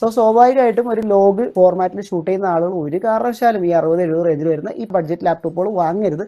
So സ്വാഭാവികമായിട്ടും ഒരു log ഫോർമാറ്റിൽ ഷൂട്ട് ചെയ്യുന്ന ആളുകൾ ഒരു കാരണവശാലും ഈ 60-70 റേഞ്ചിൽ വരുന്ന ഈ ബഡ്ജറ്റ് ലാപ്ടോപ്പുകൾ വാങ്ങരുത്.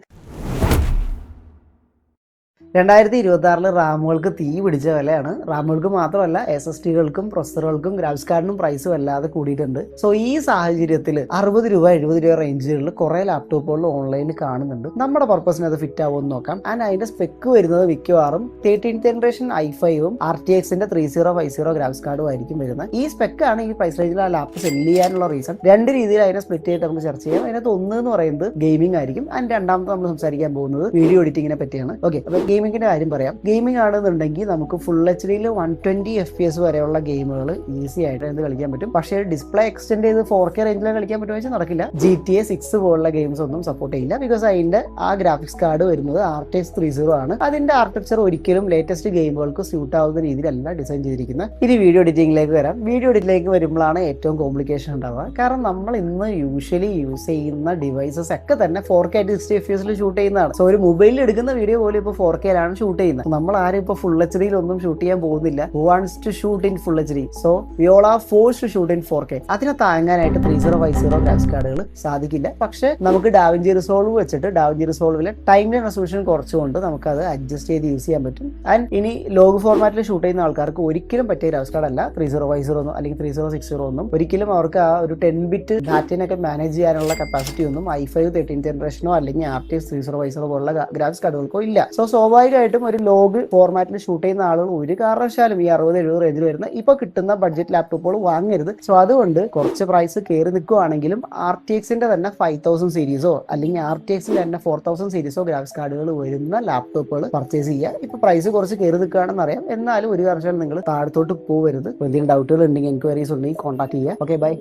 2026 റാമുകൾക്ക് തീ പിടിച്ച വിലയാണ്. റാമുകൾക്ക് മാത്രമല്ല SSD-കൾക്കും പ്രൊസസറുകൾക്കും ഗ്രാഫിക്സ് കാർഡിനും പ്രൈസ് വല്ലാതെ കൂടിയിട്ടുണ്ട്. സോ ഈ സാഹചര്യത്തിൽ 60 രൂപ 70 രൂപ റേഞ്ചുകളിൽ കുറെ ലാപ്ടോപ്പുകൾ ഓൺലൈനിൽ കാണുന്നുണ്ട്. നമ്മുടെ പർപ്പസിന് അത് ഫിറ്റ് ആവുമെന്ന് നോക്കാം. ആൻഡ് അതിന്റെ സ്പെക്ക് വരുന്നത് മിക്കവാറും 13th ജനറേഷൻ i5-ഉം RTX-ന്റെ 3050 ഗ്രാഫിക്സ് കാർഡും ആയിരിക്കും വരുന്നത്. ഈ സ്പെക്കാണ് ഈ പ്രൈസ് റേഞ്ചിൽ ആ ലാപ്പ് സെല് ചെയ്യാനുള്ള റീസൺ. രണ്ട് രീതിയിൽ അതിനെ സ്പ്ലിറ്റ് ചെയ്തിട്ട് നമുക്ക് ചർച്ച ചെയ്യാം. അതിനകത്ത് ഒന്ന് എന്ന് പറയുന്നത് ഗെയിമിംഗ് ആയിരിക്കും. ആൻഡ് രണ്ടാമത്തെ നമ്മൾ സംസാരിക്കാൻ പോകുന്നത് വീഡിയോ എഡിറ്റിങ്ങിനെ പറ്റിയാണ്. ഓക്കെ, അപ്പോൾ ഗെയിമിങ്ങിന്റെ കാര്യം പറയാം. ഗെയിമിംഗ് ആണെന്നുണ്ടെങ്കിൽ നമുക്ക് ഫുൾ HD-യിൽ 120 FPS വരെയുള്ള ഗെയിമുകൾ ഈസി ആയിട്ട് എന്ത് കളിക്കാൻ പറ്റും. പക്ഷേ ഡിസ്പ്ലേ എക്സ്റ്റെൻഡ് ചെയ്ത് 4K റേഞ്ചിൽ കളിക്കാൻ പറ്റുമെന്ന് വെച്ചാൽ നടക്കില്ല. GTA 6 പോലുള്ള ഗെയിംസ് ഒന്നും സപ്പോർട്ട് ചെയ്യില്ല. ബിക്കോസ് അതിന്റെ ആ ഗ്രാഫിക്സ് കാർഡ് വരുന്നത് RTX 30 ആണ്. അതിന്റെ ആർക്കിടെക്ചർ ഒരിക്കലും ലേറ്റസ്റ്റ് ഗെയിമുകൾക്ക് സ്യൂട്ട് ആവുന്ന രീതിയിലല്ല ഡിസൈൻ ചെയ്തിരിക്കുന്നത്. ഇനി വീഡിയോ എഡിറ്റിംഗിലേക്ക് വരാം. വീഡിയോ എഡിറ്റിംഗിലേക്ക് വരുമ്പോഴാണ് ഏറ്റവും കോംപ്ലിക്കേഷൻ ഉണ്ടാവുക. കാരണം നമ്മൾ ഇന്ന് യൂഷ്വലി യൂസ് ചെയ്യുന്ന ഡിവൈസസ് ഒക്കെ തന്നെ 4K 60 FPS ഷൂട്ട് ചെയ്യുന്നതാണ്. സോ ഒരു മൊബൈലിൽ എടുക്കുന്ന വീഡിയോ പോലും ഇപ്പോൾ 4K-ലാണ് ഷൂട്ട് ചെയ്യുന്നത്. നമ്മൾ ആരും ഇപ്പോൾ ഫുൾ HD-യിൽ ഒന്നും ഷൂട്ട് ചെയ്യാൻ പോകുന്നില്ല. Who wants to shoot in full HD? So we all are forced to shoot in 4K. അതിനെ താങ്ങാനായിട്ട് 3050 ഗ്രാഫിക്സ് കാർഡുകൾ സാധിക്കില്ല. പക്ഷേ നമുക്ക് ഡാവിഞ്ചി റിസോൾവ് വെച്ചിട്ട് ഡാവിഞ്ചി റിസോൾവിലെ ടൈം ലൈൻ റെസൊല്യൂഷൻ കുറച്ചുകൊണ്ട് നമുക്കത് അഡ്ജസ്റ്റ് ചെയ്ത് യൂസ് ചെയ്യാൻ പറ്റും. ആൻഡ് ഇനി ലോഗ് ഫോർമാറ്റിൽ ഷൂട്ട് ചെയ്യുന്ന ആൾക്കാർക്ക് ഒരിക്കലും പറ്റിയ ഗ്രാഫിക്സ് കാർഡ് അല്ല 3050 ഒന്നും അല്ലെങ്കിൽ 3060 ഒന്നും. ഒരിക്കലും അവർക്ക് ആ ഒരു 10 ബിറ്റ് ഡാറ്റയൊക്കെ മാനേജ് ചെയ്യാനുള്ള കപ്പാസിറ്റി ഒന്നും i5 13th ജനറേഷനോ അല്ലെങ്കിൽ RTX 3050 പോലുള്ള ഗ്രാഫിക്സ് കാർഡുകൾക്കോ ഇല്ല. സോ സ്വാഭാവികമായിട്ടും ഒരു ലോഗ് ഫോർമാറ്റിൽ ഷൂട്ട് ചെയ്യുന്ന ആളുകൾ ഒരു കാരണവശാലും ഈ 60-70 റേഞ്ചിൽ വരുന്ന ഇപ്പൊ കിട്ടുന്ന ബഡ്ജറ്റ് ലാപ്ടോപ്പുകൾ വാങ്ങരുത്. സോ അതുകൊണ്ട് കുറച്ച് പ്രൈസ് കയറി നിൽക്കുകയാണെങ്കിലും RTX-ന്റെ തന്നെ 5000 സീരീസോ അല്ലെങ്കിൽ RTX-ന്റെ തന്നെ 4000 സീരീസോ ഗ്രാഫിക്സ് കാർഡുകൾ വരുന്ന ലാപ്ടോപ്പുകൾ പർച്ചേസ് ചെയ്യുക. ഇപ്പൊ പ്രൈസ് കുറച്ച് കയറി നിൽക്കുകയാണെന്ന് അറിയാം. എന്നാലും ഒരു കാരണവശാലും നിങ്ങൾ താഴത്തോട്ട് പോകരുത്. എന്തെങ്കിലും ഡൗട്ടുകൾ ഉണ്ടെങ്കിൽ എൻക്വയറീസ് ഉണ്ടെങ്കിൽ കോൺടാക്ട് ചെയ്യുക. Okay, by.